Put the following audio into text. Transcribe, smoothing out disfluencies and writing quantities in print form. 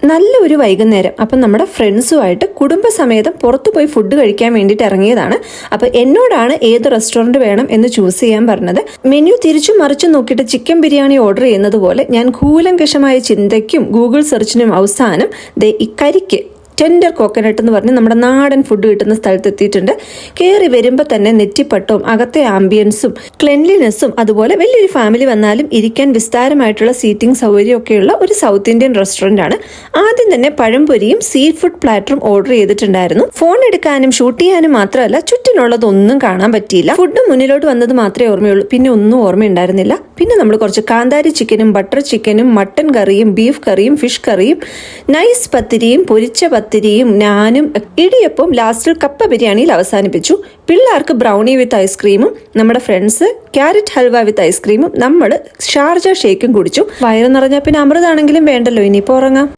നല്ലൊരു വൈകുന്നേരം. അപ്പം നമ്മുടെ ഫ്രണ്ട്സുമായിട്ട് കുടുംബസമേതം പുറത്തു പോയി ഫുഡ് കഴിക്കാൻ വേണ്ടിയിട്ട് ഇറങ്ങിയതാണ്. അപ്പം എന്നോടാണ് ഏത് റെസ്റ്റോറൻറ്റ് വേണം എന്ന് ചൂസ് ചെയ്യാൻ പറഞ്ഞത്. മെനു തിരിച്ചും മറിച്ചും നോക്കിയിട്ട് ചിക്കൻ ബിരിയാണി ഓർഡർ ചെയ്യുന്നത് പോലെ ഞാൻ കൂലങ്കഷമായ ചിന്തയ്ക്കും ഗൂഗിൾ സെർച്ചിനും അവസാനം ഈ കരിക്ക് ടെൻഡർ കോക്കനട്ട് എന്ന് പറഞ്ഞ് നമ്മുടെ നാടൻ ഫുഡ് കിട്ടുന്ന സ്ഥലത്ത് എത്തിയിട്ടുണ്ട്. കയറി വരുമ്പോൾ തന്നെ നെറ്റിപ്പട്ടവും അകത്തെ ആംബിയൻസും ക്ലെൻലിനെസ്സും അതുപോലെ വലിയൊരു ഫാമിലി വന്നാലും ഇരിക്കാൻ വിസ്താരമായിട്ടുള്ള സീറ്റിംഗ് സൗകര്യമൊക്കെയുള്ള ഒരു സൗത്ത് ഇന്ത്യൻ റെസ്റ്റോറൻ്റ് ആണ്. ആദ്യം തന്നെ പഴംപൊരിയും സീ ഫുഡ് പ്ലാറ്ററും ഓർഡർ ചെയ്തിട്ടുണ്ടായിരുന്നു. ഫോൺ എടുക്കാനും ഷൂട്ട് ചെയ്യാനും മാത്രമല്ല ചുറ്റിനുള്ളതൊന്നും കാണാൻ പറ്റിയില്ല. ഫുഡ് മുന്നിലോട്ട് വന്നത് മാത്രമേ ഓർമ്മയുള്ളൂ, പിന്നെ ഒന്നും ഓർമ്മയുണ്ടായിരുന്നില്ല. പിന്നെ നമ്മൾ കുറച്ച് കാന്താരി ചിക്കനും ബട്ടർ ചിക്കനും മട്ടൻ കറിയും ബീഫ് കറിയും ഫിഷ് കറിയും നൈസ് പത്തിരിയും പൊരിച്ച പത്തിരിയും നാനും ഇടിയപ്പം ലാസ്റ്റിൽ കപ്പ ബിരിയാണിയിൽ അവസാനിപ്പിച്ചു. പിള്ളേർക്ക് ബ്രൗണി വിത്ത് ഐസ്ക്രീമും നമ്മുടെ ഫ്രണ്ട്സ് ക്യാരറ്റ് ഹൽവ വിത്ത് ഐസ്ക്രീമും നമ്മൾ ഷാർജ ഷേക്കും കുടിച്ചു. വയറ് നിറഞ്ഞാൽ പിന്നെ അമൃതാണെങ്കിലും വേണ്ടല്ലോ, ഇനിയിപ്പോൾ ഉറങ്ങാം.